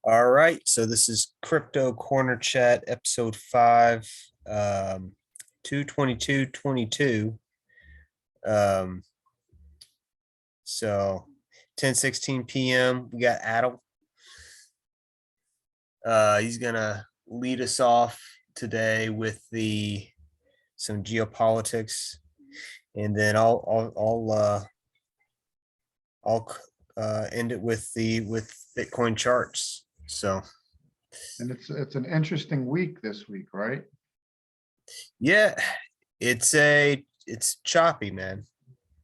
All right, so this is Crypto Corner Chat, episode 5, 2/22/22. Um, so 10:16 p.m. We got Adel. He's gonna lead us off today with some geopolitics, and then I'll end it with Bitcoin charts. So And it's an interesting week this week, right? yeah, it's choppy, man.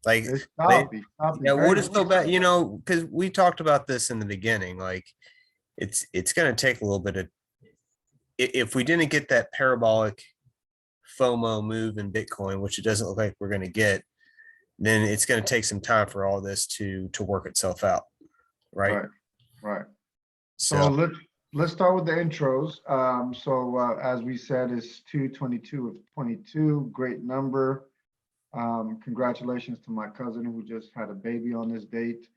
Like It's they, choppy, yeah, we'll very just go back, volatile. because we talked about this in the beginning. Like it's gonna take a little bit of if we didn't get that parabolic FOMO move in Bitcoin, which it doesn't look like we're gonna get, then it's gonna take some time for all this to work itself out, right? Right, right. So So let's start with the intros. As we said, it's 2/22 of 22, great number. Congratulations to my cousin who just had a baby on this date.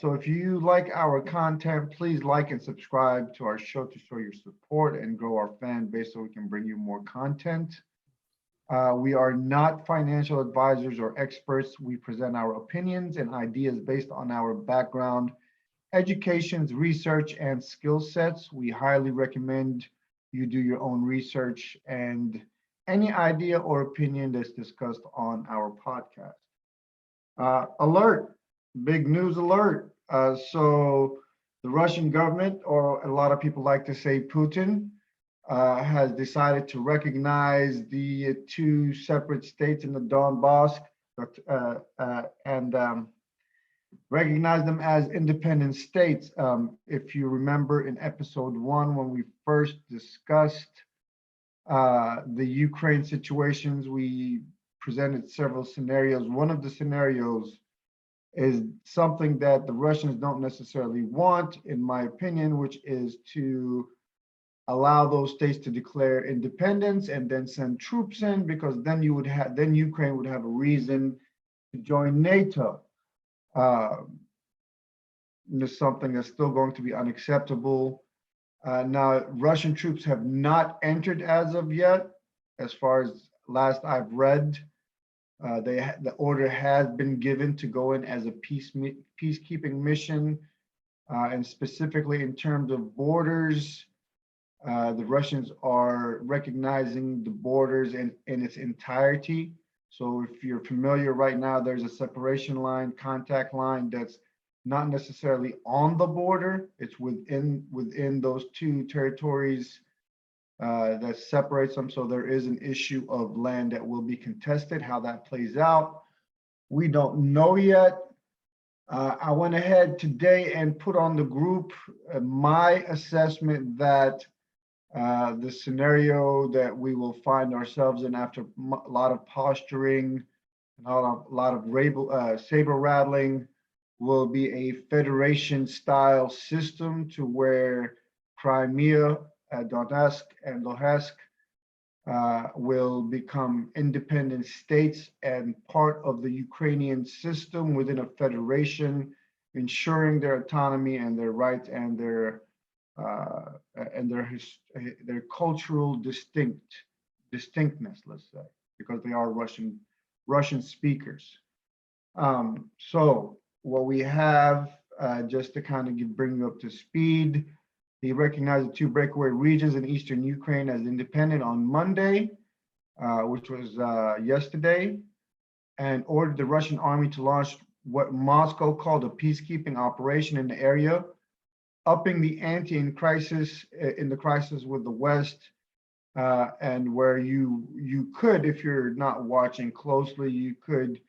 So if you like our content, please like and subscribe to our show to show your support and grow our fan base so we can bring you more content. We are not financial advisors or experts. We present our opinions and ideas based on our background, educations, research, and skill sets. We highly recommend you do your own research and any idea or opinion that's discussed on our podcast. Alert, big news alert. So the Russian government, or a lot of people like to say Putin, has decided to recognize the two separate states in the Donbas and recognize them as independent states. If you remember in episode 1, when we first discussed the Ukraine situations, we presented several scenarios. One of the scenarios is something that the Russians don't necessarily want, in my opinion, which is to allow those states to declare independence and then send troops in, because then Ukraine would have a reason to join NATO. This is something that's still going to be unacceptable. Now, Russian troops have not entered as of yet, as far as last I've read. The order has been given to go in as a peacekeeping mission, and specifically in terms of borders, the Russians are recognizing the borders in its entirety. So if you're familiar right now, there's a separation line, contact line that's not necessarily on the border. It's within those two territories that separates them. So there is an issue of land that will be contested. How that plays out, we don't know yet. I went ahead today and put on the group my assessment that the scenario that we will find ourselves in after a lot of posturing and a lot of saber rattling will be a federation style system, to where Crimea, Donetsk, and Luhansk will become independent states and part of the Ukrainian system within a federation, ensuring their autonomy and their rights and their cultural distinctness, let's say, because they are Russian speakers. So what we have, just to kind of bring you up to speed, he recognized the two breakaway regions in eastern Ukraine as independent on Monday, which was yesterday, and ordered the Russian army to launch what Moscow called a peacekeeping operation in the area, upping the ante in the crisis with the West, and where you could, if you're not watching closely, you could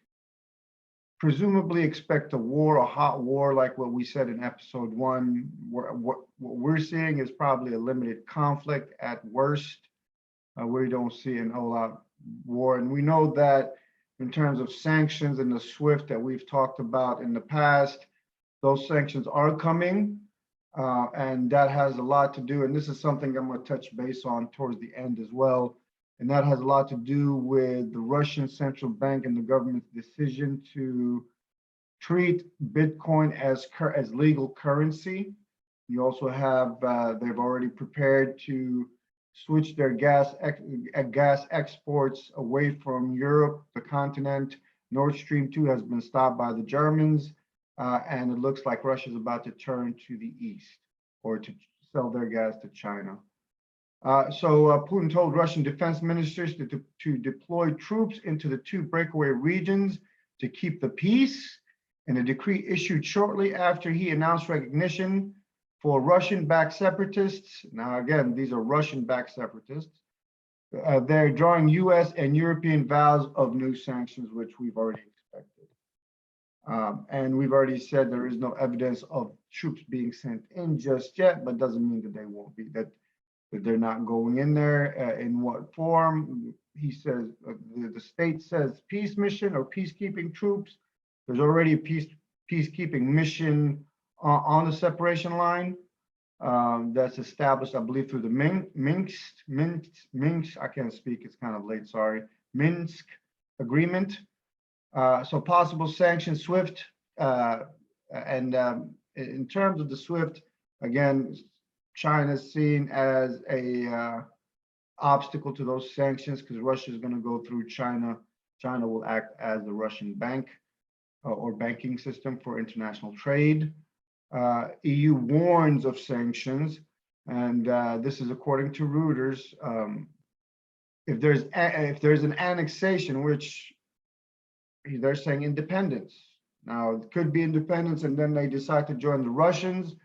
presumably expect a hot war, like what we said in episode 1. What we're seeing is probably a limited conflict at worst. We don't see an all-out war, and we know that in terms of sanctions and the SWIFT that we've talked about in the past, those sanctions are coming. And that has a lot to do, and this is something I'm going to touch base on towards the end as well, and that has a lot to do with the Russian central bank and the government's decision to treat Bitcoin as legal currency. You also have, they've already prepared to switch their gas exports away from Europe, the continent. Nord Stream 2 has been stopped by the Germans, and it looks like Russia is about to turn to the east or to sell their gas to China. So Putin told Russian defense ministers to deploy troops into the two breakaway regions to keep the peace, in a decree issued shortly after he announced recognition for Russian-backed separatists. Now, again, these are Russian-backed separatists. They're drawing US and European vows of new sanctions, which we've already expected. And we've already said there is no evidence of troops being sent in just yet, but doesn't mean that they won't be, that they're not going in there. In what form? He says, the state says peace mission or peacekeeping troops. There's already a peacekeeping mission on the separation line that's established, I believe, through the Minsk, I can't speak, it's kind of late, sorry, Minsk agreement. So possible sanctions, SWIFT, and in terms of the SWIFT, again, China is seen as a obstacle to those sanctions because Russia is going to go through China. China will act as the Russian bank or banking system for international trade. EU warns of sanctions, and this is according to Reuters. If there's an annexation, which they're saying independence. Now it could be independence, and then they decide to join the Russians.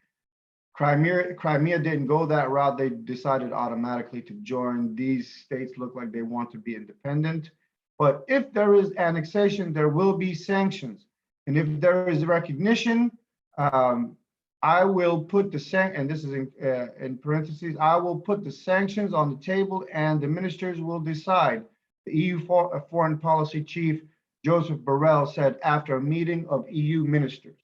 Crimea didn't go that route. They decided automatically to join. These states look like they want to be independent. But if there is annexation, there will be sanctions. And if there is recognition, I will put and this is in parentheses, I will put the sanctions on the table and the ministers will decide. The EU foreign policy chief, Joseph Borrell, said after a meeting of EU ministers.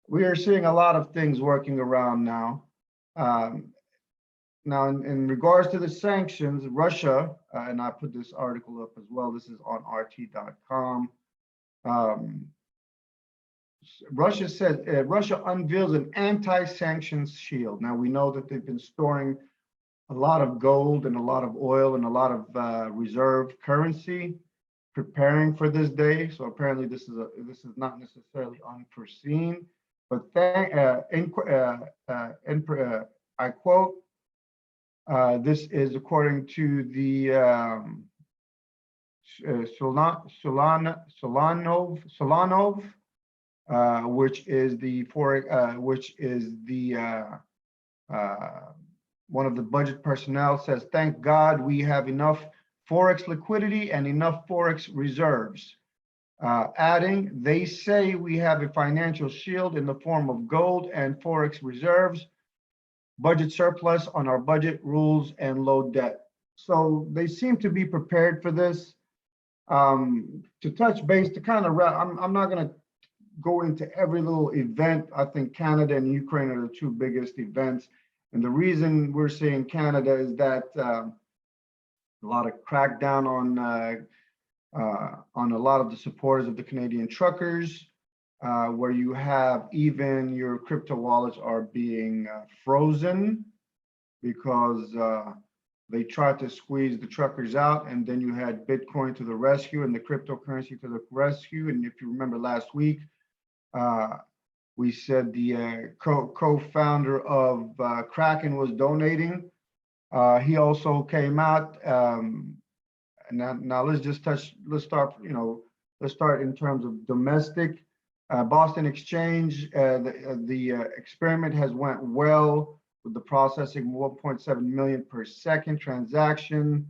We are seeing a lot of things working around now. Now, in regards to the sanctions, Russia, and I put this article up as well, this is on RT.com. Russia said, Russia unveils an anti-sanctions shield. Now, we know that they've been storing a lot of gold and a lot of oil and a lot of reserve currency, preparing for this day. So apparently this is not necessarily unforeseen. But I quote, this is according to the Solanov, which is one of the budget personnel, says, thank God we have enough Forex liquidity and enough Forex reserves. Adding, they say we have a financial shield in the form of gold and Forex reserves, budget surplus on our budget rules, and low debt. So they seem to be prepared for this. To touch base, to kind of, I'm not going to go into every little event. I think Canada and Ukraine are the two biggest events. And the reason we're seeing Canada is that a lot of crackdown on a lot of the supporters of the Canadian truckers, where you have even your crypto wallets are being frozen because they tried to squeeze the truckers out, and then you had Bitcoin to the rescue and the cryptocurrency to the rescue. And if you remember last week, we said the co-founder of Kraken was donating. He also came out. Now let's start in terms of domestic. Boston Exchange, the experiment has went well with the processing 1.7 million per second transaction.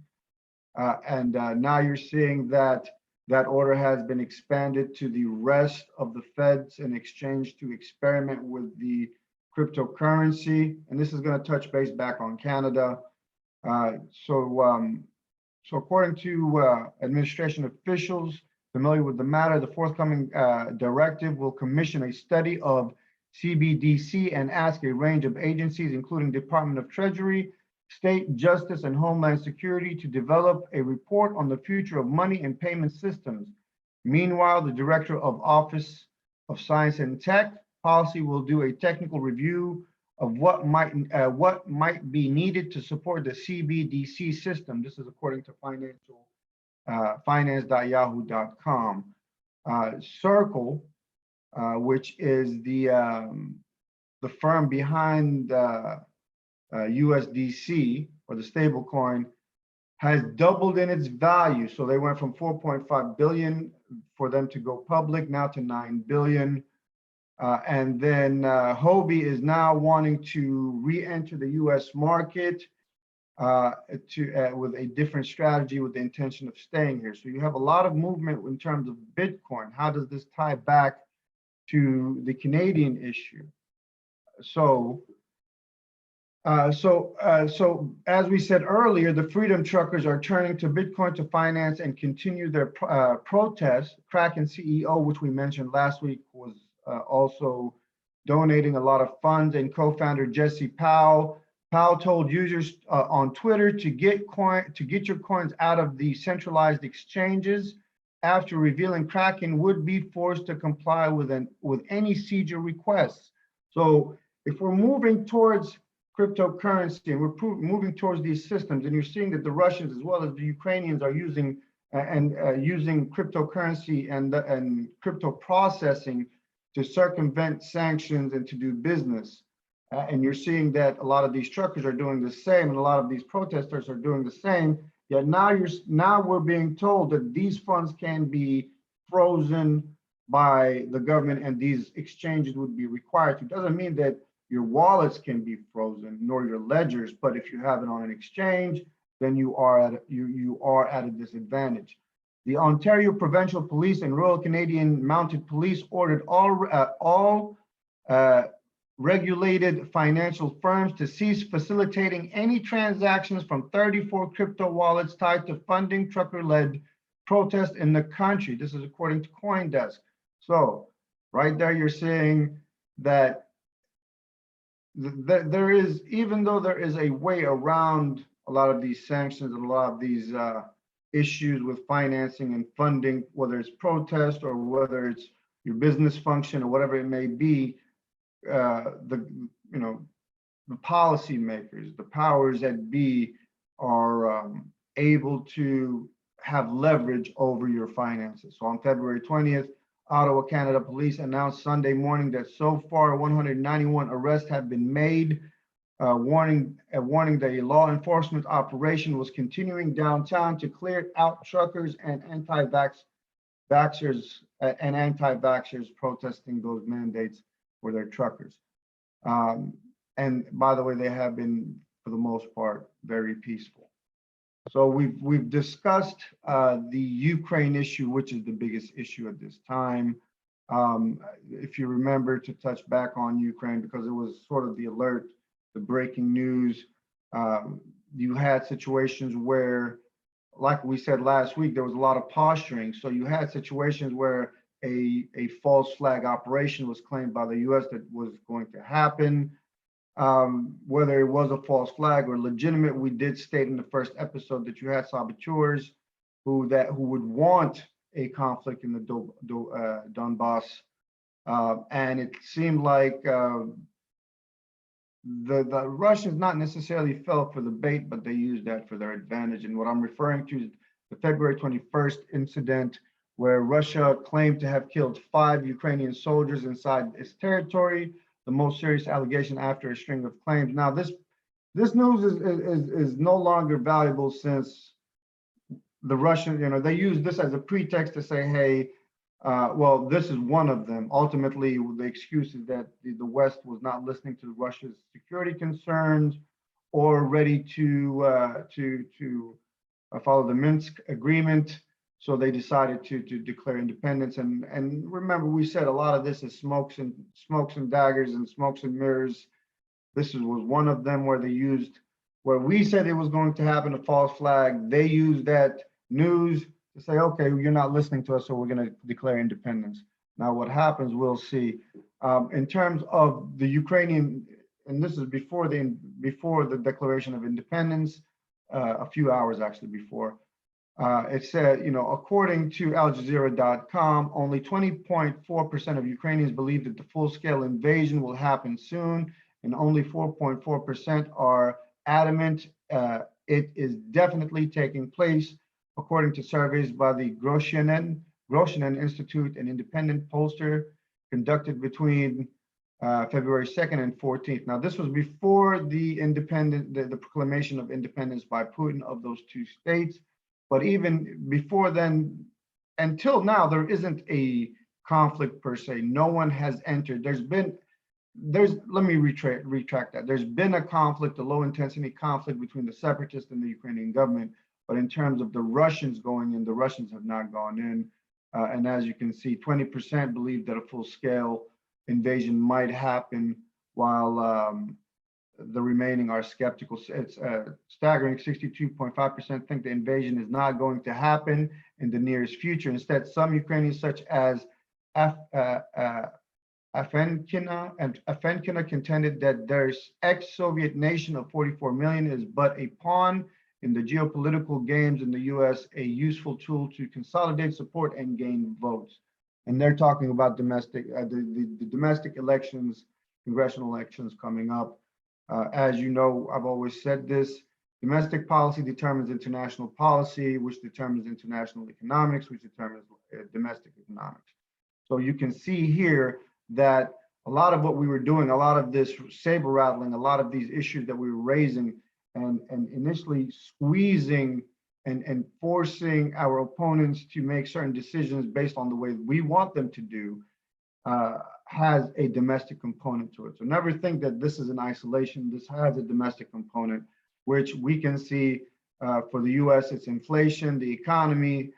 And now you're seeing that order has been expanded to the rest of the feds and exchange to experiment with the cryptocurrency. And this is going to touch base back on Canada. So according to administration officials familiar with the matter, the forthcoming directive will commission a study of CBDC and ask a range of agencies, including Department of Treasury, State, Justice, and Homeland Security, to develop a report on the future of money and payment systems. Meanwhile, the Director of Office of Science and Tech Policy will do a technical review of what might be needed to support the CBDC system. This is according to finance.yahoo.com. Circle, which is the firm behind USDC, or the stablecoin, has doubled in its value. So they went from 4.5 billion for them to go public, now to 9 billion. And then Hobie is now wanting to re-enter the US market with a different strategy, with the intention of staying here. So you have a lot of movement in terms of Bitcoin. How does this tie back to the Canadian issue? So as we said earlier, the Freedom Truckers are turning to Bitcoin to finance and continue their protest. Kraken CEO, which we mentioned last week, was also donating a lot of funds, and co-founder Jesse Powell told users on Twitter to get your coins out of the centralized exchanges, after revealing Kraken would be forced to comply with any seizure requests. So if we're moving towards cryptocurrency and we're moving towards these systems, and you're seeing that the Russians as well as the Ukrainians are using using cryptocurrency and crypto processing to circumvent sanctions and to do business. And you're seeing that a lot of these truckers are doing the same, and a lot of these protesters are doing the same. Yet now we're being told that these funds can be frozen by the government, and these exchanges would be required to. It doesn't mean that your wallets can be frozen, nor your ledgers, but if you have it on an exchange, then you are at a disadvantage. The Ontario Provincial Police and Royal Canadian Mounted Police ordered all regulated financial firms to cease facilitating any transactions from 34 crypto wallets tied to funding trucker-led protests in the country. This is according to CoinDesk. So right there, you're saying that there is, even though there is a way around a lot of these sanctions and a lot of these issues with financing and funding, whether it's protest or whether it's your business function or whatever it may be, the policymakers, the powers that be, are able to have leverage over your finances. So on February 20th, Ottawa, Canada Police announced Sunday morning that so far 191 arrests have been made, warning that a law enforcement operation was continuing downtown to clear out truckers and anti-vaxxers protesting those mandates for their truckers. And by the way, they have been, for the most part, very peaceful. So we've discussed the Ukraine issue, which is the biggest issue at this time. If you remember, to touch back on Ukraine, because it was sort of the alert, the breaking news, you had situations where, like we said last week, there was a lot of posturing. So you had situations where a false flag operation was claimed by the US that was going to happen. Whether it was a false flag or legitimate, we did state in the first episode that you had saboteurs who would want a conflict in the Donbas, and it seemed like the Russians not necessarily fell for the bait, but they used that for their advantage. And what I'm referring to is the February 21st incident, where Russia claimed to have killed 5 Ukrainian soldiers inside its territory, the most serious allegation after a string of claims. Now, this news is no longer valuable, since the Russians, they use this as a pretext to say, hey, well, this is one of them. Ultimately, the excuse is that the West was not listening to Russia's security concerns or ready to follow the Minsk agreement. So they decided to declare independence. And remember, we said a lot of this is smokes and daggers and smokes and mirrors. This was one of them where where we said it was going to happen, a false flag. They used that news to say, okay, you're not listening to us, so we're going to declare independence. Now, what happens, we'll see. In terms of the Ukrainian, and this is before the declaration of independence, a few hours actually before. It said, according to AlJazeera.com, only 20.4% of Ukrainians believe that the full-scale invasion will happen soon, and only 4.4% are adamant it is definitely taking place, according to surveys by the Grossinen Institute, an independent pollster conducted between February 2nd and 14th. Now, this was before the proclamation of independence by Putin of those two states. But even before then, until now, there isn't a conflict per se. No one has entered. Let me retract that. There's been a conflict, a low intensity conflict between the separatists and the Ukrainian government. But in terms of the Russians going in, the Russians have not gone in. And as you can see, 20% believe that a full scale invasion might happen, while the remaining are skeptical. It's staggering. 62.5% think the invasion is not going to happen in the nearest future. Instead, some Ukrainians, such as Afenkina, contended that their ex-Soviet nation of 44 million is but a pawn in the geopolitical games in the US, a useful tool to consolidate support and gain votes. And they're talking about domestic, the domestic elections, congressional elections coming up. As you know, I've always said this: domestic policy determines international policy, which determines international economics, which determines domestic economics. So you can see here that a lot of what we were doing, a lot of this saber rattling, a lot of these issues that we were raising and initially squeezing and forcing our opponents to make certain decisions based on the way we want them to do, has a domestic component to it. So never think that this is in isolation. This has a domestic component, which we can see for the US, it's inflation, the economy,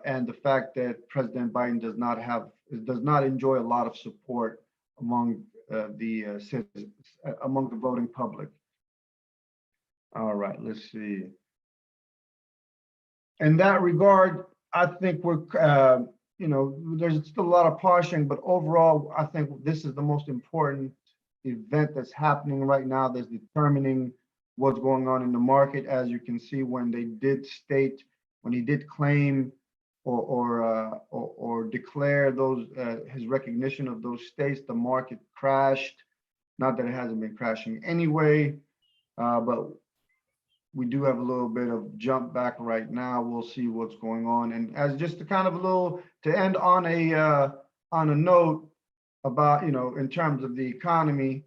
and the fact that President Biden does not enjoy a lot of support among the citizens, among the voting public. All right, let's see. In that regard, I think we're, there's still a lot of posturing, but overall, I think this is the most important event that's happening right now that's determining what's going on in the market. As you can see, when he did claim or declare those his recognition of those states, the market crashed. Not that it hasn't been crashing anyway, but we do have a little bit of jump back right now. We'll see what's going on. And as just to kind of to end on a note about, in terms of the economy,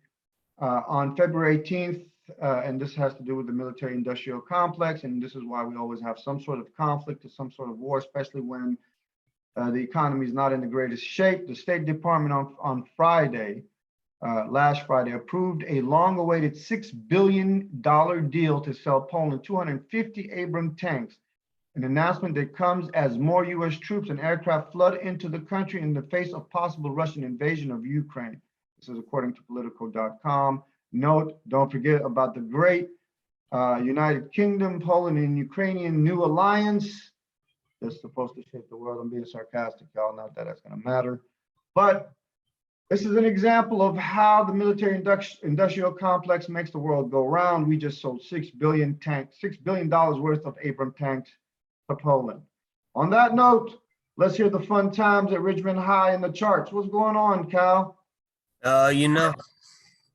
on February 18th, and this has to do with the military industrial complex, and this is why we always have some sort of conflict or some sort of war, especially when the economy is not in the greatest shape. The State Department on Friday, last Friday, approved a long-awaited $6 billion deal to sell Poland 250 Abrams tanks, an announcement that comes as more US troops and aircraft flood into the country in the face of possible Russian invasion of Ukraine. This is according to political.com. Note, don't forget about the great United Kingdom, Poland, and Ukrainian new alliance that's supposed to shape the world. I'm being sarcastic, y'all, not that that's going to matter. But this is an example of how the military industrial complex makes the world go round. We just sold $6 billion worth of Abrams tanks to Poland. On that note, let's hear the fun times at Richmond High in the charts. What's going on, Cal?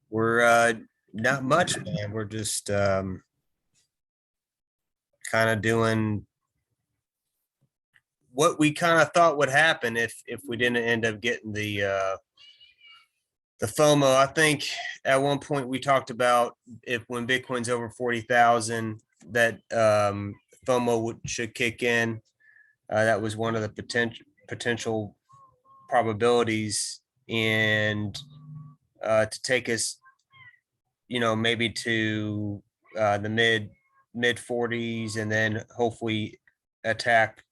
We're not much, man. We're just kind of doing what we kind of thought would happen if we didn't end up getting the FOMO. I think at one point we talked about when Bitcoin's over 40,000, that FOMO should kick in. That was one of the potential probabilities, and to take us, maybe to the mid 40s, and then hopefully attack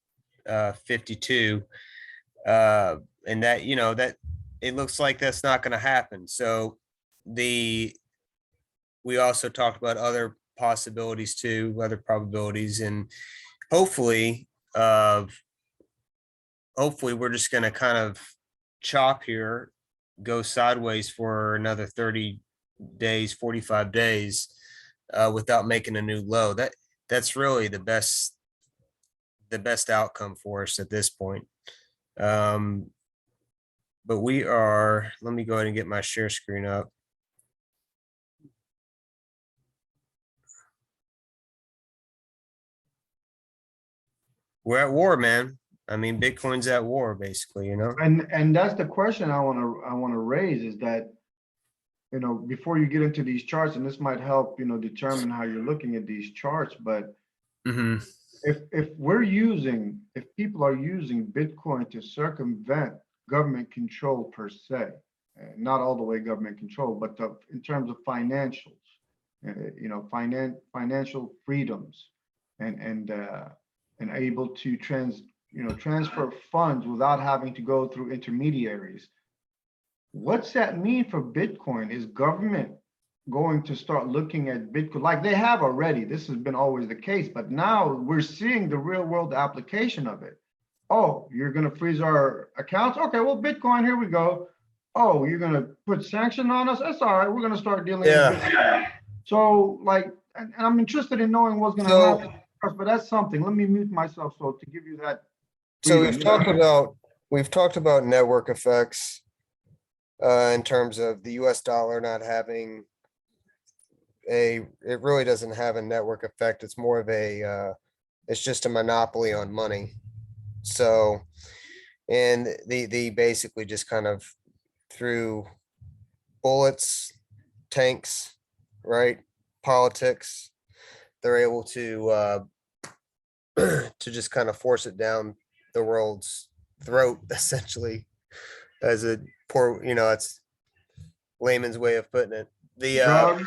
52. And that, that it looks like that's not going to happen. So we also talked about other possibilities too, other probabilities, and hopefully we're just going to kind of chop here, go sideways for another 30 days, 45 days, without making a new low. That's really the best outcome for us at this point. But let me go ahead and get my share screen up. We're at war, man. I mean, Bitcoin's at war, basically, you know? And that's the question I want to raise is that, before you get into these charts, and this might help, determine how you're looking at these charts, but Hmm. if people are using Bitcoin to circumvent government control per se, not all the way government control, but in terms of financials, financial freedoms, and able to transfer funds without having to go through intermediaries. What's that mean for Bitcoin? Is government going to start looking at Bitcoin like they have already? This has been always the case, but now we're seeing the real world application of it. Oh, you're going to freeze our accounts? Okay, well, Bitcoin, here we go. Oh, you're going to put sanction on us? That's all right. We're going to start dealing with Bitcoin. So, and I'm interested in knowing what's going to happen. But that's something. Let me mute myself so to give you that. So we've talked about network effects in terms of the US dollar not having it really doesn't have a network effect. It's more of it's just a monopoly on money. So, and they basically just kind of through bullets, tanks, right? Politics, they're able to just kind of force it down the world's throat, essentially, as a poor, it's layman's way of putting it. The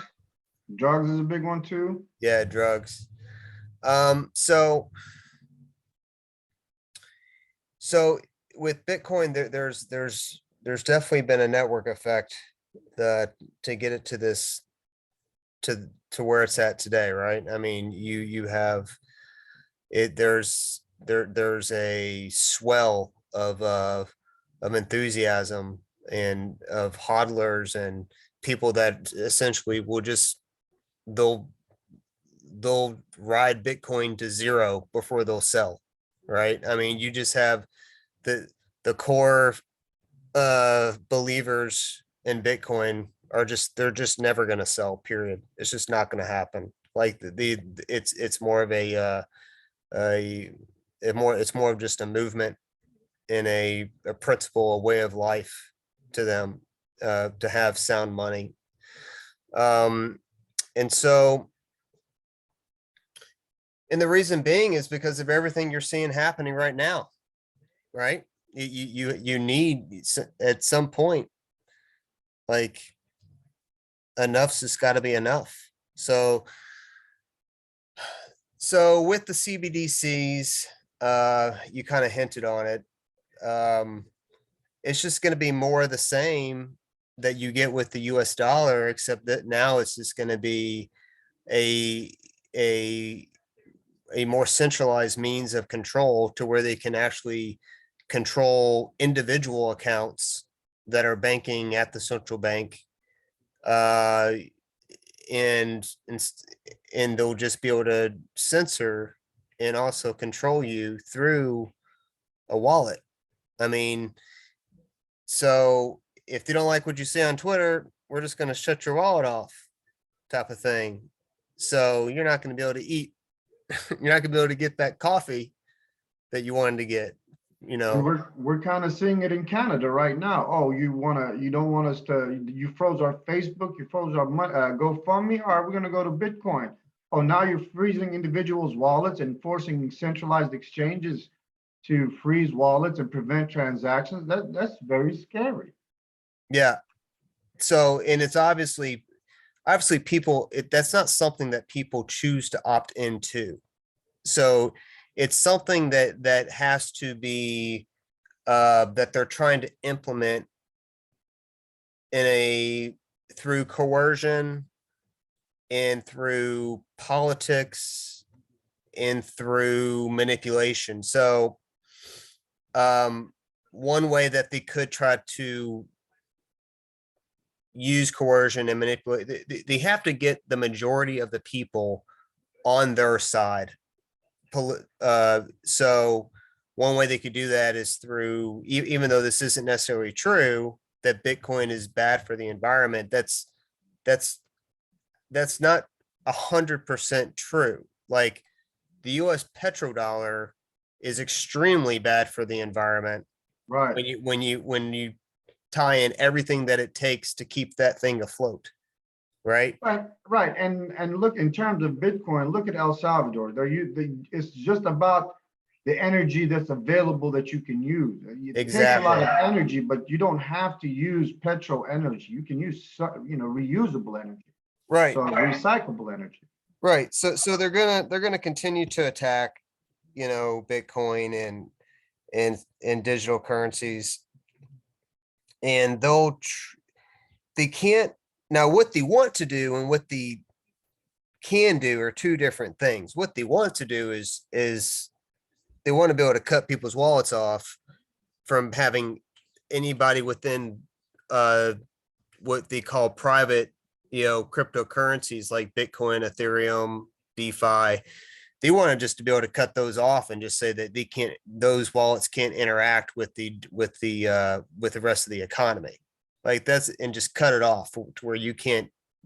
drugs is a big one too. Yeah, drugs. So with Bitcoin, there's definitely been a network effect to get it to this to where it's at today, right? I mean, you have it. There's a swell of enthusiasm and of hodlers and people that essentially will just they'll ride Bitcoin to zero before they'll sell, right? I mean, you just have the core believers in Bitcoin they're just never going to sell, period. It's just not going to happen. Like it's more of it's more of just a movement in a principle, a way of life to them, to have sound money. And so, and the reason being is because of everything you're seeing happening right now, right? You need at some point, like, enough's just got to be enough. So with the CBDCs, you kind of hinted on it. It's just going to be more of the same that you get with the US dollar, except that now it's just going to be a more centralized means of control to where they can actually control individual accounts that are banking at the central bank. And they'll just be able to censor and also control you through a wallet. I mean, so if they don't like what you say on Twitter, we're just going to shut your wallet off, type of thing. So you're not going to be able to eat. You're not going to be able to get that coffee that you wanted to get. We're kind of seeing it in Canada right now. Oh, you don't want us to, you froze our Facebook, you froze our GoFundMe. All right, we're going to go to Bitcoin. Oh, now you're freezing individuals' wallets and forcing centralized exchanges to freeze wallets and prevent transactions. That's very scary. Yeah. So, and it's obviously people, that's not something that people choose to opt into. So it's something that has to be that they're trying to implement through coercion and through politics and through manipulation. So one way that they could try to use coercion and manipulate, they have to get the majority of the people on their side. So one way they could do that is through, even though this isn't necessarily true, that Bitcoin is bad for the environment. That's not 100% true. Like the US petrodollar is extremely bad for the environment Right. when you tie in everything that it takes to keep that thing afloat, right? Right. And look, in terms of Bitcoin, look at El Salvador. It's just about the energy that's available that you can use. It takes a lot of energy, but you don't have to use petrol energy. You can use, reusable energy. Right, So recyclable energy. right. So they're gonna continue to attack, Bitcoin and digital currencies. And they can't, now what they want to do and what they can do are two different things. What they want to do is they want to be able to cut people's wallets off from having anybody within what they call private, cryptocurrencies like Bitcoin, Ethereum, DeFi. They want to just to be able to cut those off and just say that those wallets can't interact with the rest of the economy. Like and just cut it off to where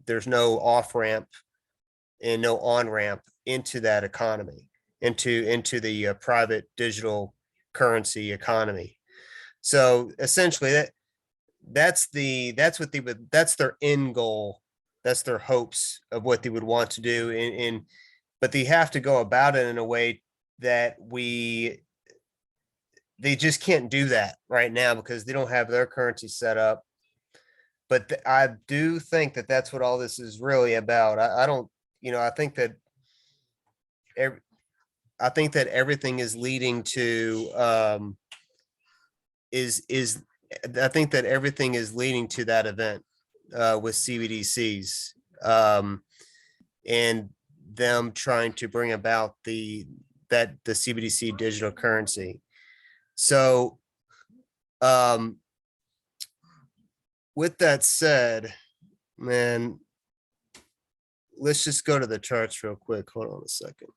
there's no off ramp and no on ramp into that economy, into the private digital currency economy. So essentially that's their end goal. That's their hopes of what they would want to do. But they have to go about it in a way that they just can't do that right now because they don't have their currency set up. But I do think that that's what all this is really about. I don't, I think that everything is leading to I think that everything is leading to that event with CBDCs and them trying to bring about the CBDC digital currency. So with that said, man, let's just go to the charts real quick. Hold on a second.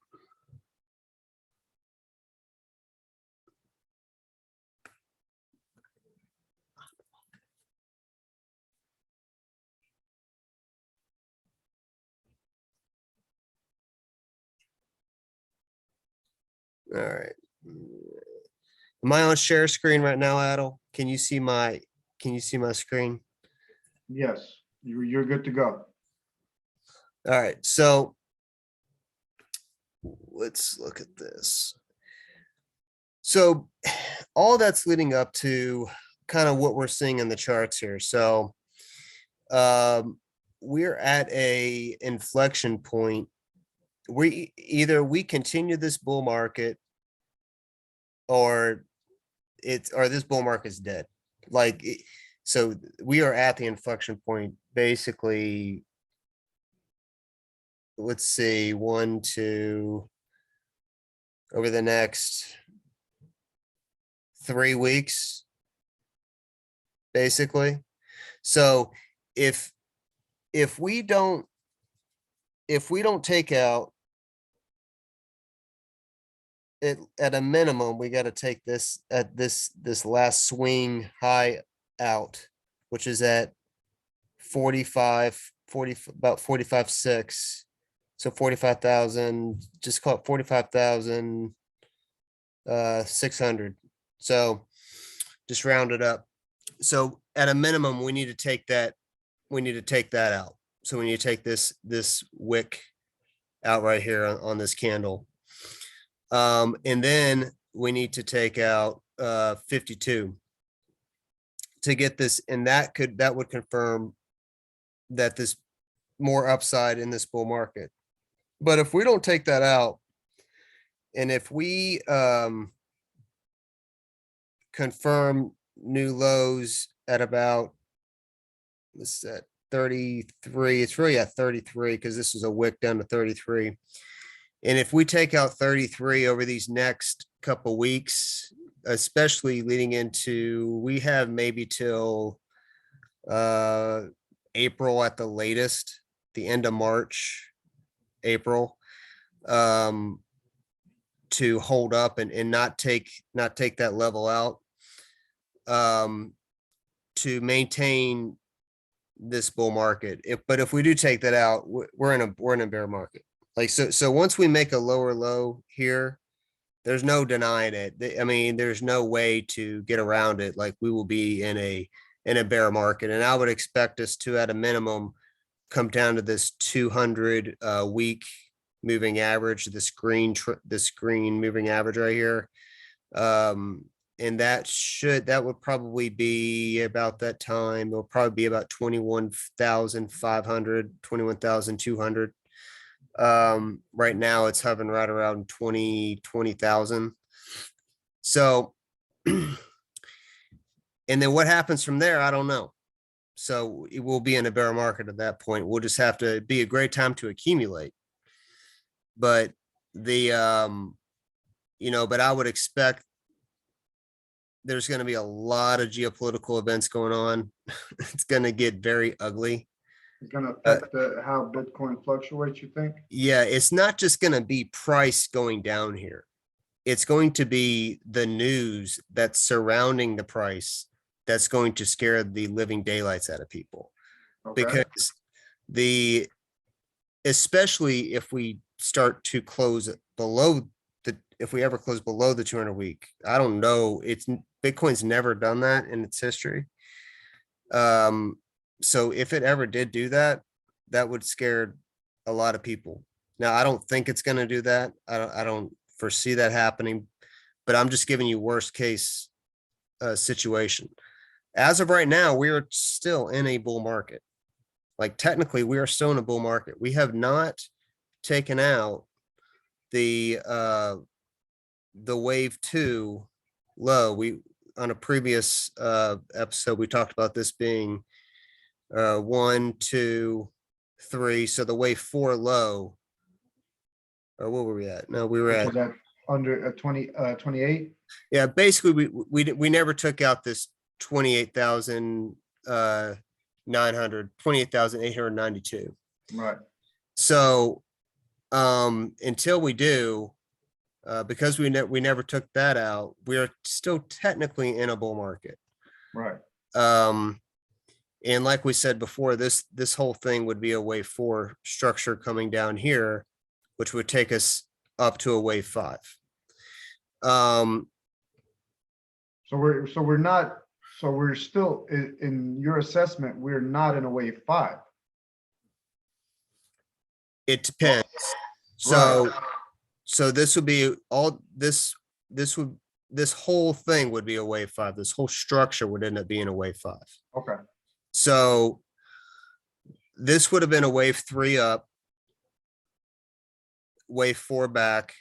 All right. Am I on share screen right now, Adel? Can you see my screen? Yes, you're good to go. All right, so let's look at this. So all that's leading up to kind of what we're seeing in the charts here. So we're at a inflection point. We continue this bull market or this bull market is dead. So we are at the inflection point, basically. Let's see, 1, 2, over the next 3 weeks, basically. So if we don't take out it at a minimum, we got to take this at this last swing high out, which is at 45.6. So 45,000, just call it 45,600. So just round it up. So at a minimum, we need to take that out. So we need to take this wick out right here on this candle. And then we need to take out 52 to get this, and that would confirm that this more upside in this bull market. But if we don't take that out, and if we confirm new lows at about, let's set 33, it's really at 33 because this is a wick down to 33. And if we take out 33 over these next couple weeks, especially leading into, we have maybe till April at the latest, the end of March, April, to hold up and not take that level out, to maintain this bull market. But if we do take that out, we're in a bear market. So once we make a lower low here, There's no denying it. I mean, there's no way to get around it. Like, we will be in a bear market, and I would expect us to, at a minimum, come down to this 200 week moving average, this green moving average right here. And that would probably be about that time. It'll probably be about 21,500, 21,200. Right now it's hovering right around 20,000. So, and then what happens from there, I don't know. So it will be in a bear market at that point. We'll just have to be a great time to accumulate. But but I would expect there's going to be a lot of geopolitical events going on. It's going to get very ugly. It's gonna affect how Bitcoin fluctuates, you think? Yeah, it's not just going to be price going down here. It's going to be the news that's surrounding the price that's going to scare the living daylights out of people. Okay. Because especially if we start to close below if we ever close below the 200 week, I don't know. Bitcoin's never done that in its history. So if it ever did do that, that would scare a lot of people. Now, I don't think it's going to do that. I don't foresee that happening, but I'm just giving you worst case situation. As of right now, we are still in a bull market. Like, technically, we are still in a bull market. We have not taken out the wave 2 low. On a previous episode, we talked about this being 1, 2, 3. So the wave 4 low. Or what were we at? No, we were Which at was at under 28. Yeah, basically we never took out this 28,892. Right. So until we do, because we never took that out, we are still technically in a bull market. Right. And like we said before, this whole thing would be a wave 4 structure coming down here, which would take us up to a wave 5. So we're still in your assessment, we're not in a wave 5. It depends. So this would be all this whole thing would be a wave 5. This whole structure would end up being a wave 5. Okay. So this would have been a wave 3 up, wave 4 back,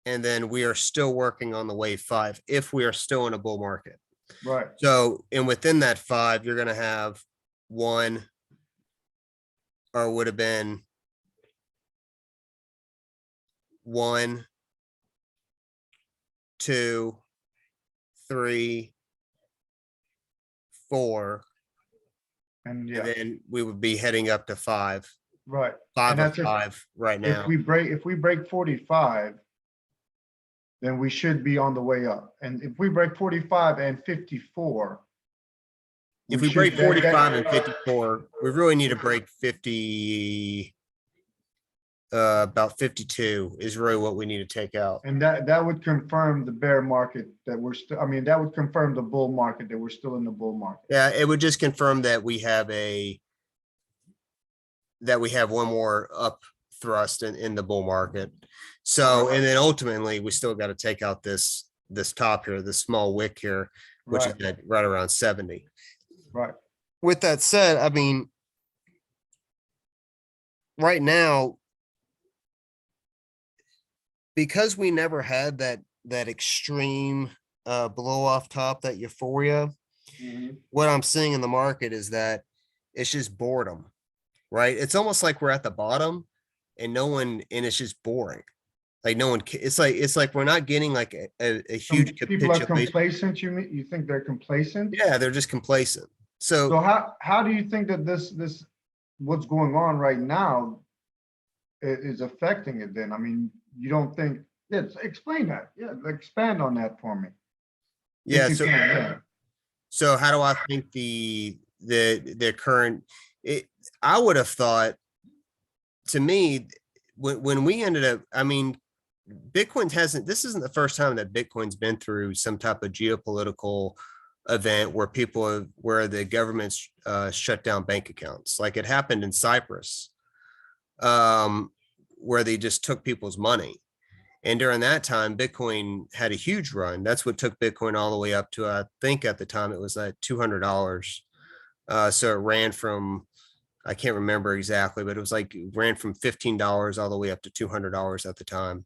and then we are still working on the wave 5 if we are still in a bull market. Right. So, and within that 5, you're going to have 1, or would have been 1, 2, 3, 4, And and then we would be heading up to 5. right. 5 And of that's if- 5 right now. If we break 45, then we should be on the way up. And if we break 45 and 54. If we break 45 and 54, we really need to break 50. About 52 is really what we need to take out. And that would confirm the bear market that we're still, that would confirm the bull market that we're still in the bull market. Yeah, it would just confirm that we have one more up thrust in the bull market. So, and then ultimately we still got to take out this top here, this small wick here, which is at right around 70. Right. With that said, right now, because we never had that extreme blow off top, that euphoria, what I'm seeing in the market is that it's just boredom, right? It's almost like we're at the bottom and it's just boring. Like no one, it's like we're not getting like a huge people are capitulation. complacent. You think they're complacent? Yeah, they're just complacent. So how do you think that this what's going on right now is affecting it then? You don't think, explain that. Yeah, expand on that for me. Yeah. If you can, yeah. So how do I think the current, I would have thought, to me, when we ended up, this isn't the first time that Bitcoin's been through some type of geopolitical event where the government's shut down bank accounts. Like it happened in Cyprus, where they just took people's money. And during that time, Bitcoin had a huge run. That's what took Bitcoin all the way up to, I think at the time it was at $200. So it ran from, I can't remember exactly, but it was like, it ran from $15 all the way up to $200 at the time.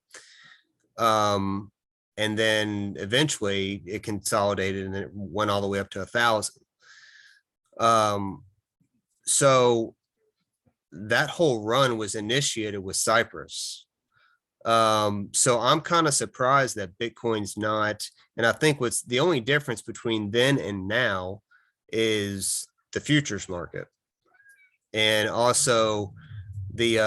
And then eventually it consolidated and it went all the way up to 1,000. So that whole run was initiated with Cyprus. So I'm kind of surprised that Bitcoin's not, and I think what's the only difference between then and now is the futures market. And also the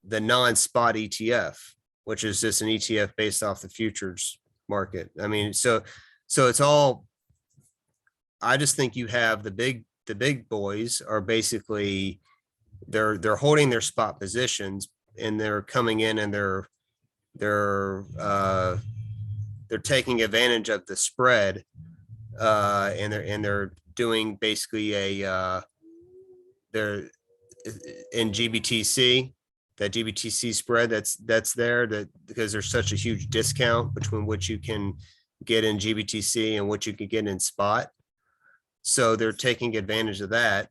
non-spot ETF, which is just an ETF based off the futures market. I mean, so it's all, I just think you have the big boys are basically, they're holding their spot positions and they're coming in and they're taking advantage of the spread, and they're doing basically they're in GBTC, that GBTC spread that's there, that because there's such a huge discount between what you can get in GBTC and what you can get in spot. So they're taking advantage of that.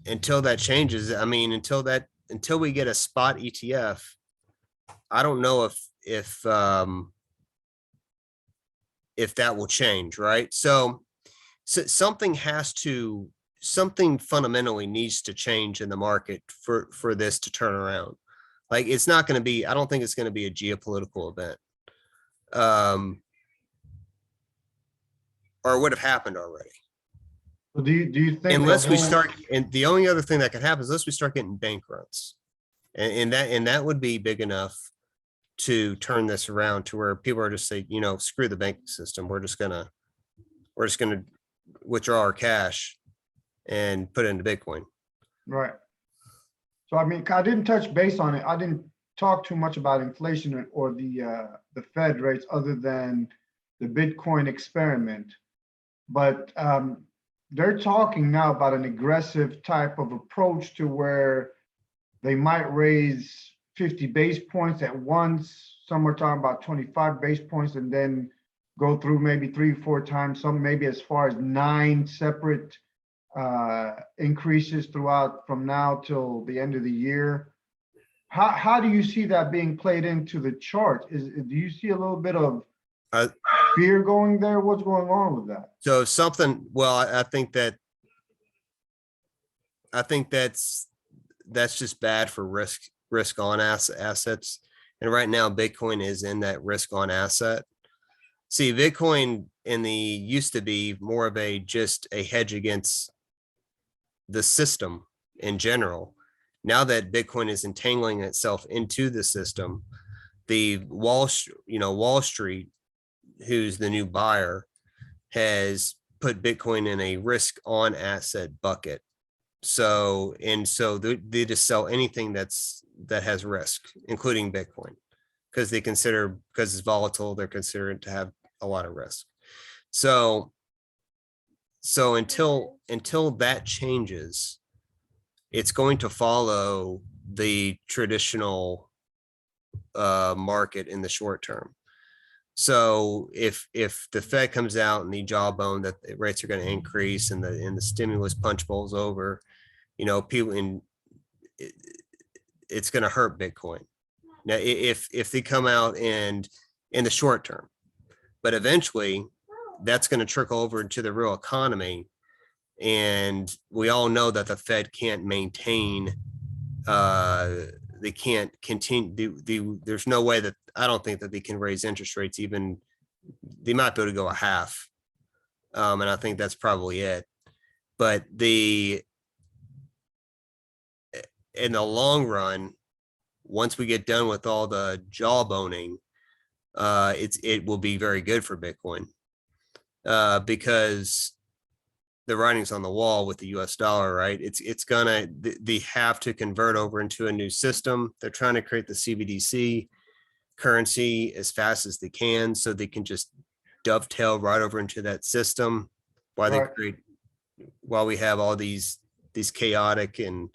Until that changes, I mean, until we get a spot ETF, I don't know if that will change, right? So something fundamentally needs to change in the market for this to turn around. Like it's not going to be, I don't think it's going to be a geopolitical event. Or it would have happened already. Do you think Unless we start, and the only other thing that could happen is unless we start getting bank runs, and that would be big enough to turn this around to where people are just say, you know, screw the banking system. We're just gonna withdraw our cash and put it into Bitcoin. Right. So I mean, I didn't touch base on it. I didn't talk too much about inflation or the Fed rates other than the Bitcoin experiment, but they're talking now about an aggressive type of approach to where they might raise 50 base points at once. Some are talking about 25 base points and then go through maybe 3 or 4 times, some maybe as far as 9 separate increases throughout from now till the end of the year. How do you see that being played into the chart? Do you see a little bit of fear going there? What's going on with that? So something, well, I think that's just bad for risk on assets. And right now Bitcoin is in that risk on asset. See, Bitcoin used to be more of just a hedge against the system in general. Now that Bitcoin is entangling itself into the system, the Wall Street, who's the new buyer, has put Bitcoin in a risk on asset bucket. So they just sell anything that has risk, including Bitcoin, because it's volatile, they're considered to have a lot of risk. So until that changes, it's going to follow the traditional market in the short term. So if the Fed comes out and the jawbone that the rates are going to increase and the stimulus punch bowls over, you know, it's going to hurt Bitcoin. Now, if they come out and in the short term, but eventually that's going to trickle over into the real economy. And we all know that the Fed can't maintain, they can't continue. There's no way that, I don't think that they can raise interest rates. Even they might be able to go a half. And I think that's probably it. But in the long run, once we get done with all the jawboning, it will be very good for Bitcoin, because the writing's on the wall with the US dollar, right? It's gonna, they have to convert over into a new system. They're trying to create the CBDC currency as fast as they can, so they can just dovetail right over into that system while they Right. create, while we have all these chaotic and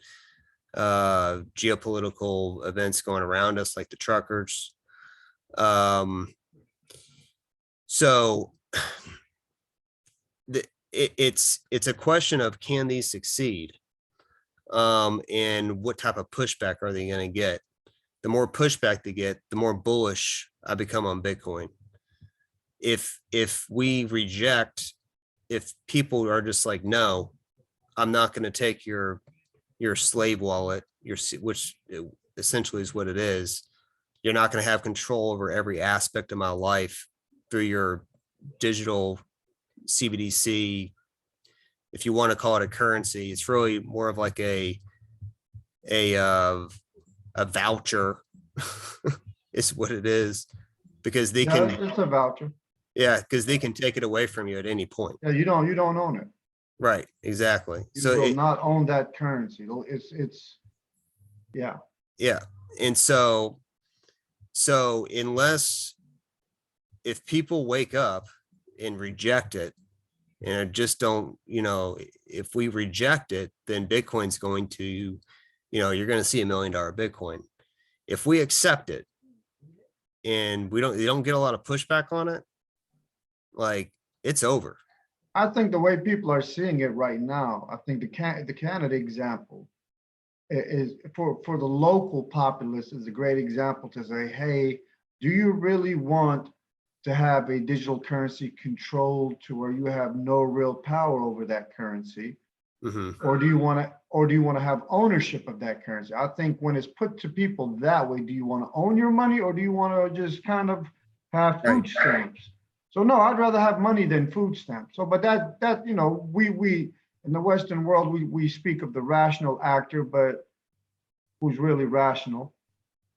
geopolitical events going around us, like the truckers. So it's a question of, can these succeed? And what type of pushback are they going to get? The more pushback they get, the more bullish I become on Bitcoin. If we reject, if people are just like, no, I'm not going to take your slave wallet, which essentially is what it is. You're not going to have control over every aspect of my life through your digital CBDC. If you want to call it a currency, it's really more of like a voucher is what it is, because they Yeah, can, it's a voucher. yeah, because they can take it away from you at any point. Yeah, you don't own it. Right, exactly. You So will not own that currency. Yeah, yeah, and so unless, if people wake up and reject it and just don't, if we reject it, then Bitcoin's going to, you're going to see $1 million Bitcoin. If we accept it and you don't get a lot of pushback on it, like, it's over. I think the way people are seeing it right now, I think the Canada example is for the local populace is a great example to say, hey, do you really want to have a digital currency controlled to where you have no real power over that currency? Or do you want to have ownership of that currency? I think when it's put to people that way, do you want to own your money, or do you want to just kind of have food stamps? So no, I'd rather have money than food stamps. So, but that we in the Western world, we speak of the rational actor, but who's really rational?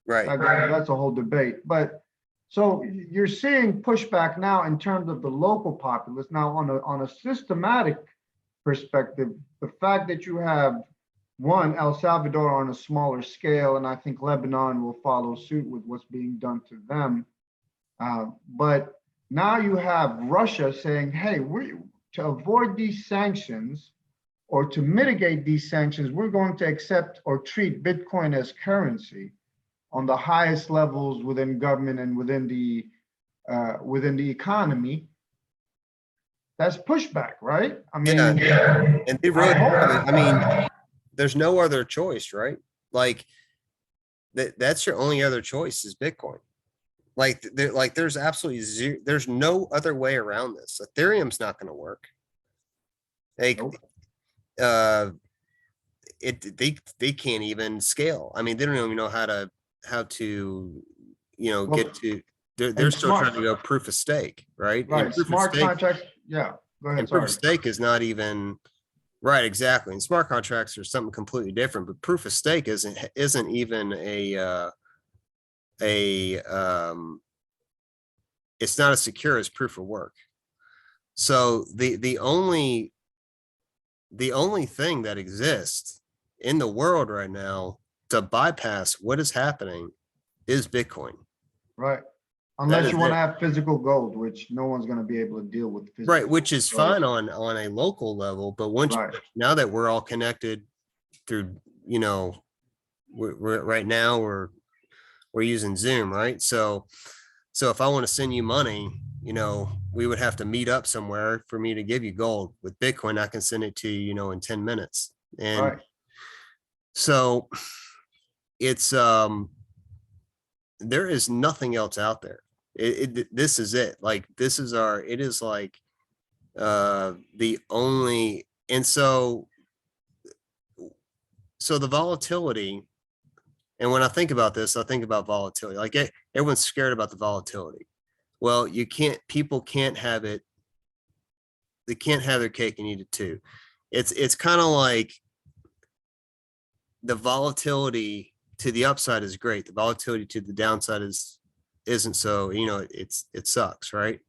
Right. That's a whole debate. But so you're seeing pushback now in terms of the local populace. Now, on a systematic perspective, the fact that you have one, El Salvador on a smaller scale, and I think Lebanon will follow suit with what's being done to them. But now you have Russia saying, hey, to avoid these sanctions or to mitigate these sanctions, we're going to accept or treat Bitcoin as currency on the highest levels within government and within the economy. That's pushback, right? I mean, yeah. And they really, I mean, there's no other choice, right? Like that's your only other choice is Bitcoin. Like there's absolutely zero, there's no other way around this. Ethereum's not going to work. Like, nope. They can't even scale. I mean, they don't even know how to get to, they're still trying to go proof of stake, right? Right, smart contracts. Yeah, go ahead. And proof of stake is not even right, exactly. And smart contracts are something completely different. But proof of stake isn't even it's not as secure as proof of work. So the only thing that exists in the world right now to bypass what is happening is Bitcoin. Right. Unless you want to have physical gold, which no one's going to be able to deal with. Right, which is fine on a local level, but once now that we're all connected through, we're right now we're using Zoom, right? So if I want to send you money, we would have to meet up somewhere for me to give you gold. With Bitcoin, I can send it to you, in 10 minutes. And so it's there is nothing else out there. This is it. Like, this is it is like the only, and so the volatility. And when I think about this, I think about volatility. Like, everyone's scared about the volatility. Well, people can't have it. They can't have their cake and eat it too. It's kind of like the volatility to the upside is great. The volatility to the downside isn't so, it sucks, right?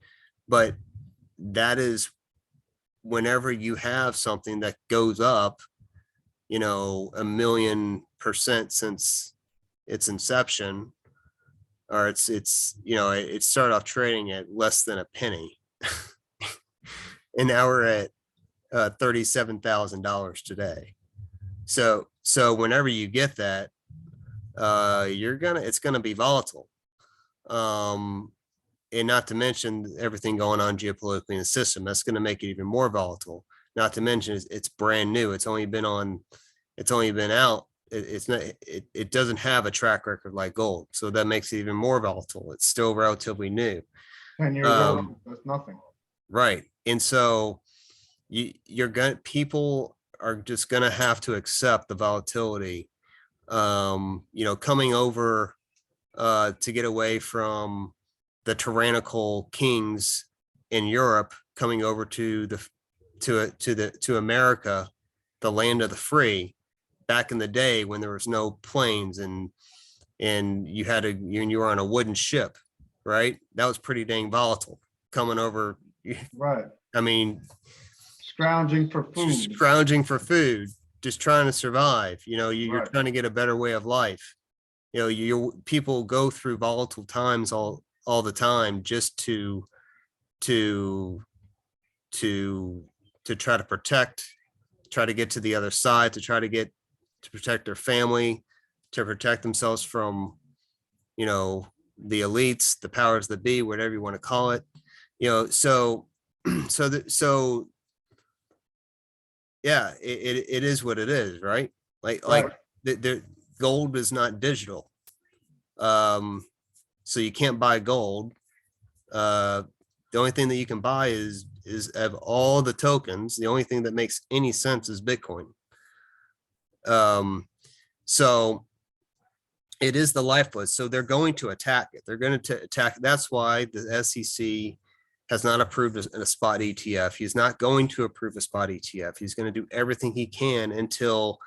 But that is whenever you have something that goes up, 1,000,000% since its inception, or it started off trading at less than a penny. And now we're at $37,000 today. So whenever you get that, it's gonna be volatile. And not to mention everything going on geopolitically in the system, that's going to make it even more volatile. Not to mention it's brand new. It's only been out. It doesn't have a track record like gold. So that makes it even more volatile. It's still relatively new. 10 years old, that's nothing. Right. And so people are just going to have to accept the volatility, coming over to get away from the tyrannical kings in Europe, coming over to America, the land of the free, back in the day when there was no planes and you were on a wooden ship, right? That was pretty dang volatile coming over. Right. I mean, scrounging for food, just trying to survive. You're Right. trying to get a better way of life. People go through volatile times all the time just to try to get to the other side, to protect their family, to protect themselves from, the elites, the powers that be, whatever you want to call it. Yeah, it is what it is, right? Like the gold is not digital. So you can't buy gold. The only thing that you can buy is of all the tokens, the only thing that makes any sense is Bitcoin. So it is the lifeblood. So they're going to attack it. They're going to attack. That's why the SEC has not approved a spot ETF. He's not going to approve a spot ETF. He's going to do everything he can until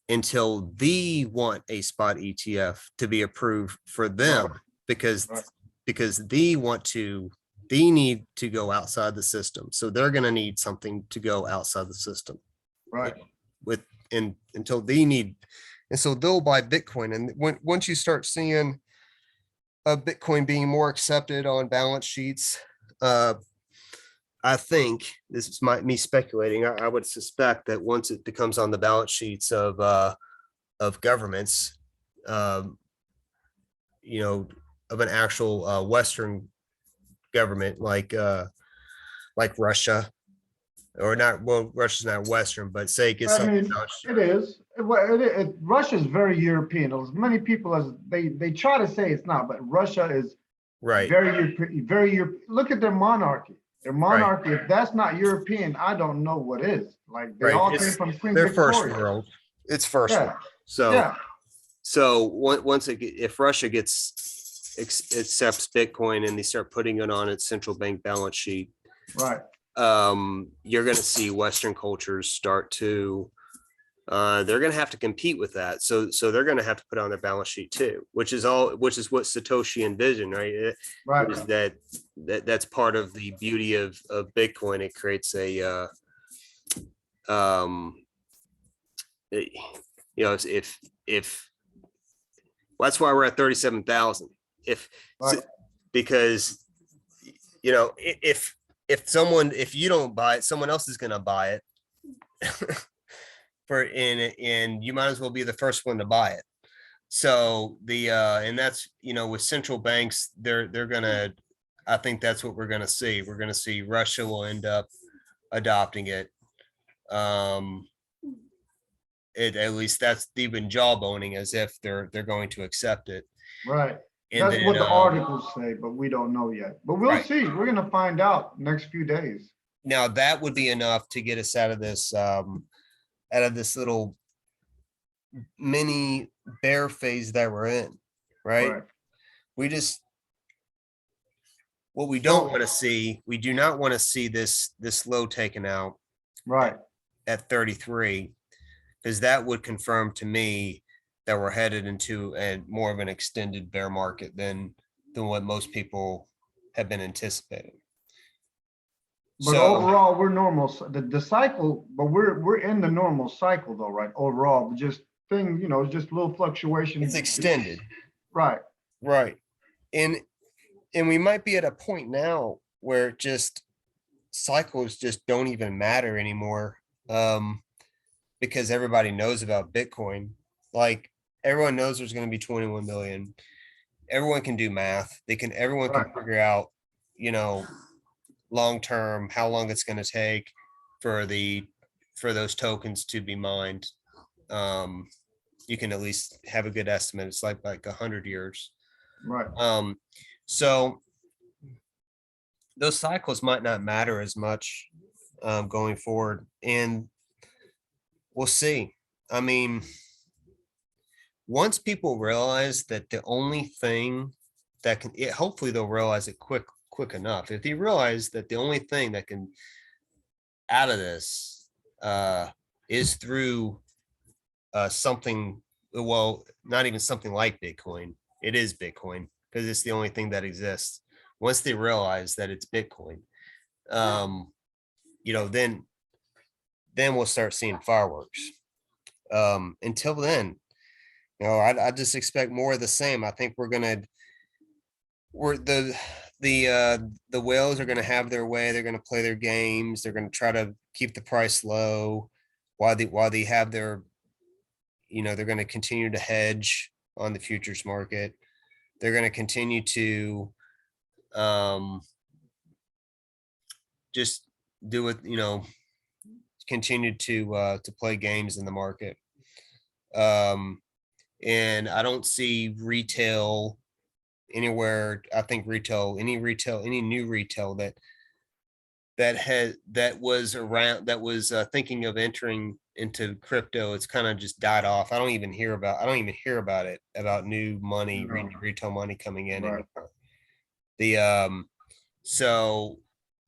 they want a spot ETF to be approved for them, because they need to go outside the system. So they're going to need something to go outside the system. Right. Until they need, and so they'll buy Bitcoin. And once you start seeing Bitcoin being more accepted on balance sheets, I think, this is me speculating, I would suspect that once it becomes on the balance sheets of governments, of an actual Western government like Russia, or not, well, Russia's not Western, but say it gets it is. Russia's very European. As many people as they try to say it's not, but Russia is right. Very European. Look at their monarchy. Their monarchy, if that's not European, I don't know what is. Like they all came from Queen They're Victoria. first world. It's first world. So if Russia accepts Bitcoin and they start putting it on its central bank balance sheet, right, you're going to see Western cultures start to, they're going to have to compete with that. So they're going to have to put on their balance sheet too, which is what Satoshi envisioned, right? Right. Is that's part of the beauty of Bitcoin. It creates a, if that's why we're at 37,000. Because if you don't buy it, someone else is going to buy it. And you might as well be the first one to buy it. So and that's, with central banks, they're gonna, I think that's what we're gonna see. We're gonna see Russia will end up adopting it. At least they've been jawboning as if they're going to accept it. Right. And that's what the articles say, but we don't know yet. But we'll see. We're gonna find out next few days. Now that would be enough to get us out of this little mini bear phase that we're in, right? What we don't want to see, we do not want to see this low taken out at 33, because that would confirm to me that we're headed into more of an extended bear market than what most people have been anticipating. But So overall, we're normal. The cycle, but we're in the normal cycle though, right? Overall, just thing, just little fluctuations. it's extended, Right. right? And we might be at a point now where just cycles just don't even matter anymore. Because everybody knows about Bitcoin. Like everyone knows there's going to be 21 million. Everyone can do math. Everyone can Right. figure out, long term, how long it's going to take for those tokens to be mined. You can at least have a good estimate. It's like 100 years. Right. So those cycles might not matter as much going forward, and we'll see. I mean, once people realize that the only thing that can, hopefully they'll realize it quick enough. If they realize that the only thing that can out of this is through something, well, not even something like Bitcoin. It is Bitcoin because it's the only thing that exists. Once they realize that it's Bitcoin, then we'll start seeing fireworks. Until then, I just expect more of the same. I think the whales are gonna have their way. They're gonna play their games. They're gonna try to keep the price low while they have their, they're gonna continue to hedge on the futures market. They're gonna continue to just do it, continue to play games in the market. And I don't see retail anywhere. I think any new retail that was around, that was thinking of entering into crypto, it's kind of just died off. I don't even hear about it, about new money, No. retail money coming in Right. anymore. So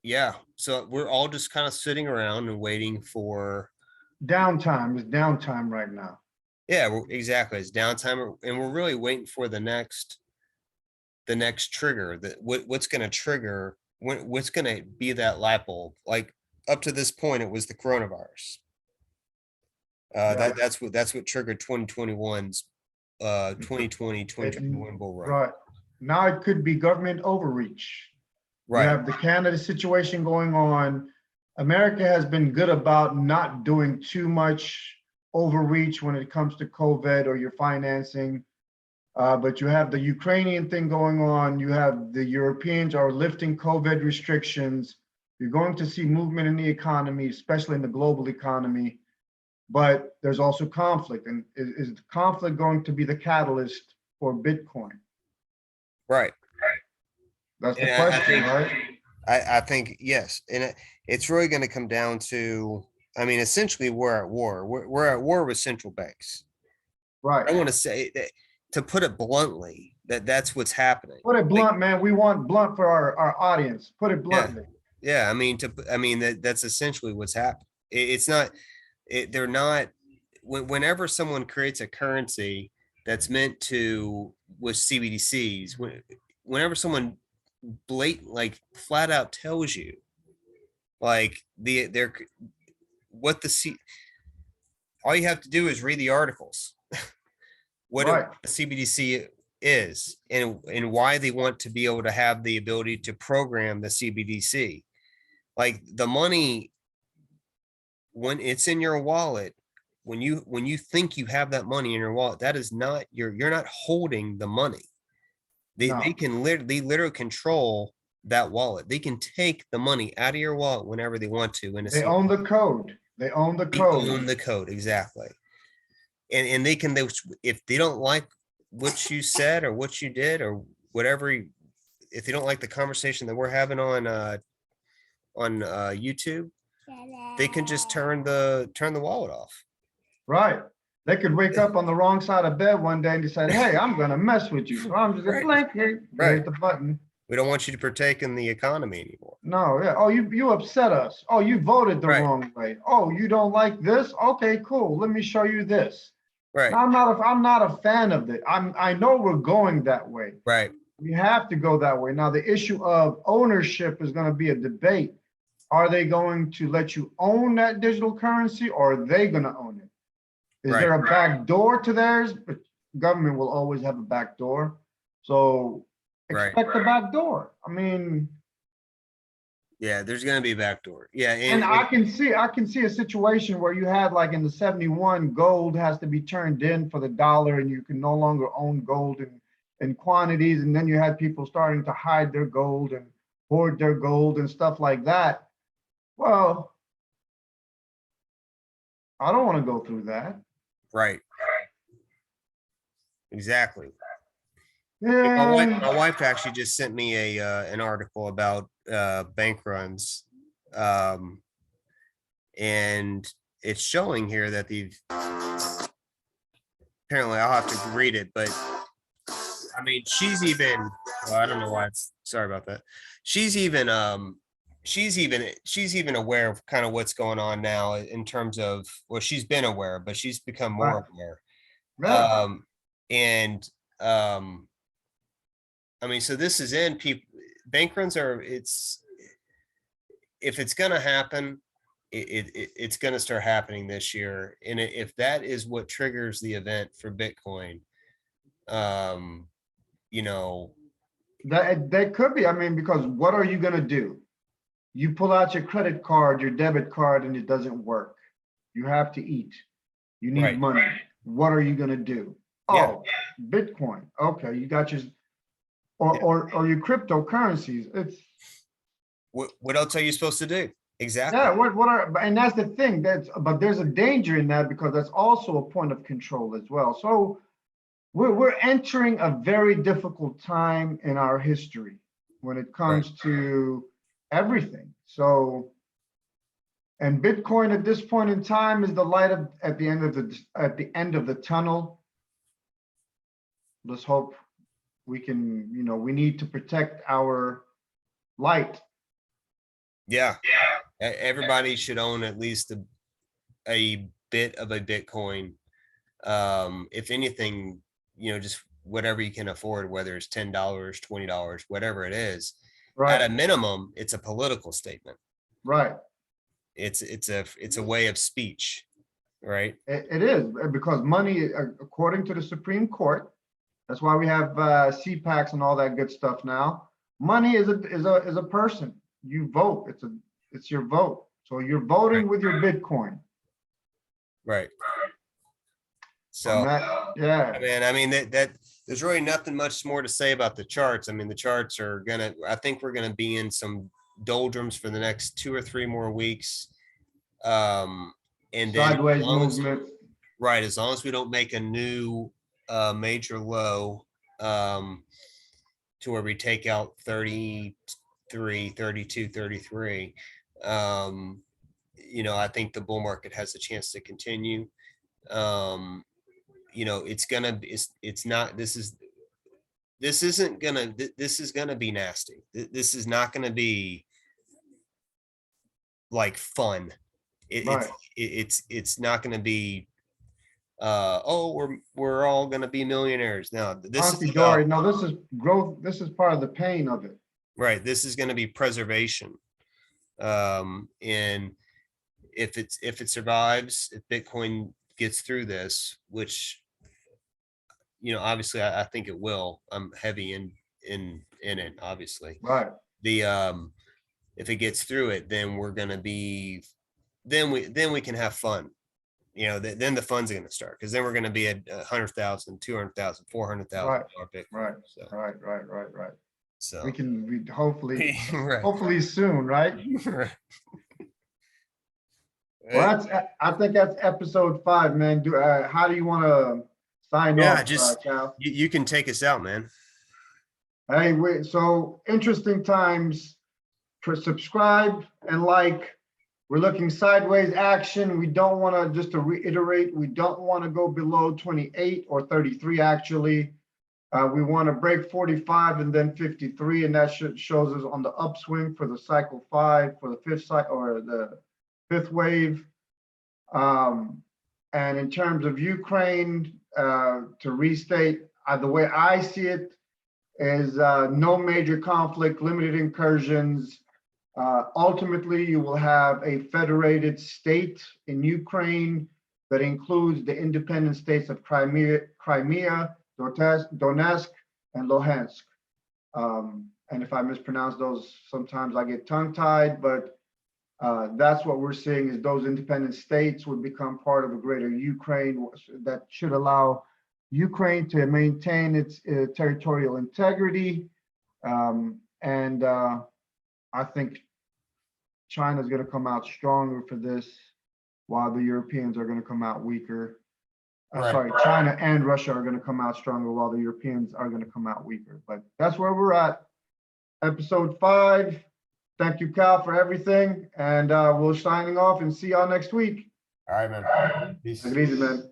yeah, so we're all just kind of sitting around and waiting for Downtime. It's downtime right now. Yeah, exactly. It's downtime, and we're really waiting for the next trigger. What's going to trigger? What's going to be that light bulb? Like up to this point, it was the coronavirus. Yeah. That's what triggered 2021's 2021 bull run. Right. Now it could be government overreach. You Right. have the Canada situation going on. America has been good about not doing too much overreach when it comes to COVID or your financing. But you have the Ukrainian thing going on. You have the Europeans are lifting COVID restrictions. You're going to see movement in the economy, especially in the global economy. But there's also conflict. And is the conflict going to be the catalyst for Bitcoin? Right. That's the And question, right? I think yes, and it's really going to come down to. I mean, essentially, we're at war. We're at war with central banks. Right. I want to say that, to put it bluntly, that's what's happening. Put it blunt, man. We want blunt for our audience. Put it bluntly. Yeah. I mean, that's essentially what's happening. It's not. They're not. Whenever someone creates a currency that's meant to with CBDCs, whenever someone blatant, flat out tells you, all you have to do is read the articles. What Right. a CBDC is and why they want to be able to have the ability to program the CBDC. Like the money, when it's in your wallet, when you think you have that money in your wallet, that is not you're not holding the money. They literally control that wallet. They can take the money out of your wallet whenever they want to. They own the code. They own the They code. own the code, exactly. And they if they don't like what you said or what you did or whatever, if they don't like the conversation that we're having on YouTube, they can just turn the wallet off. Right. They could wake up on the wrong side of bed one day and decide, hey, I'm going to mess with you. So I'm just going to blink here, hit the button. We don't want you to partake in the economy anymore. No, yeah. Oh, you upset us. Oh, you voted the wrong way. Oh, you don't like this? Okay, cool. Let me show you this. Right. I'm not a fan of it. I know we're going that way. Right. We have to go that way. Now, the issue of ownership is going to be a debate. are they going to let you own that digital currency, or are they going to own it? Is there a back door to theirs? But government will always have a back door. So Right. expect the back door. I mean, Yeah, there's gonna be a backdoor. Yeah, and I can see a situation where you had, like, in the 71, gold has to be turned in for the dollar, and you can no longer own gold in quantities. And then you had people starting to hide their gold and hoard their gold and stuff like that. Well, I don't want to go through that. right. Exactly. Yeah. My wife actually just sent me an article about bank runs. And it's showing here that apparently I'll have to read it, but I mean, she's even, well, I don't know why sorry about that. She's even aware of kind of what's going on now in terms of, well, she's been aware, but she's become more aware. Right. And I mean, so this is in people, bank runs are, if it's gonna happen, it's gonna start happening this year. And if that is what triggers the event for Bitcoin, you know, That could be. I mean, because what are you going to do? You pull out your credit card, your debit card, and it doesn't work. You have to eat. You need Right. money. What are you going to do? Yeah. Oh, Bitcoin. Okay, you got your, or your cryptocurrencies. It's, what else are you supposed to do? Exactly. yeah, and that's the thing. But there's a danger in that, because that's also a point of control as well. So we're entering a very difficult time in our history when it comes to everything. So, and Bitcoin at this point in time is the light at the end of the tunnel. Let's hope we can, we need to protect our light. Yeah. Everybody should own at least a bit of a Bitcoin. If anything, just whatever you can afford, whether it's $10, $20, whatever it is. Right. At a minimum, it's a political statement. Right. It's a way of speech, right? It is, because money, according to the Supreme Court, that's why we have CPACs and all that good stuff now. Money is a person. You vote. It's your vote. So you're voting with your Bitcoin. Right. So, yeah. I mean, that there's really nothing much more to say about the charts. I mean, the charts are I think we're gonna be in some doldrums for the next 2 or 3 more weeks. And then Sideways movement. Right, as long as we don't make a new major low to where we take out 33, 32, 33, I think the bull market has a chance to continue. It's not, this is gonna be nasty. This is not gonna be like fun. It's not gonna be we're all gonna be millionaires. No, this is about, no, this is growth. This is part of the pain of it. Right. This is gonna be preservation. And if it survives, if Bitcoin gets through this, which obviously I think it will. I'm heavy in it, obviously. Right. If it gets through it, then we're gonna be, then we can have fun. Then the fun's gonna start, because then we're gonna be at 100,000, 200,000, 400,000 Bitcoin. Right. So, Right. So we hopefully right. hopefully soon, right? Right. Well, I think that's episode 5, man. How do you want to sign off? Just Cal? you can take us out, man. Hey, so interesting times. Subscribe and like. We're looking sideways action. We don't want to, just to reiterate, we don't want to go below 28 or 33 actually. We want to break 45 and then 53, and that shows us on the upswing for the cycle 5, for the 5th cycle, or the 5th wave. And in terms of Ukraine, to restate, the way I see it is no major conflict, limited incursions, Ultimately, you will have a federated state in Ukraine that includes the independent states of Crimea, Donetsk, and Luhansk. And if I mispronounce those, sometimes I get tongue-tied, but that's what we're seeing is those independent states would become part of a greater Ukraine that should allow Ukraine to maintain its territorial integrity. I think China's going to come out stronger for this, while the Europeans are going to come out weaker. Right. Sorry, China and Russia are going to come out stronger, while the Europeans are going to come out weaker. But that's where we're at. Episode 5. Thank you, Cal, for everything. And we're signing off and see y'all next week. All right, man. Peace. Take it easy, man.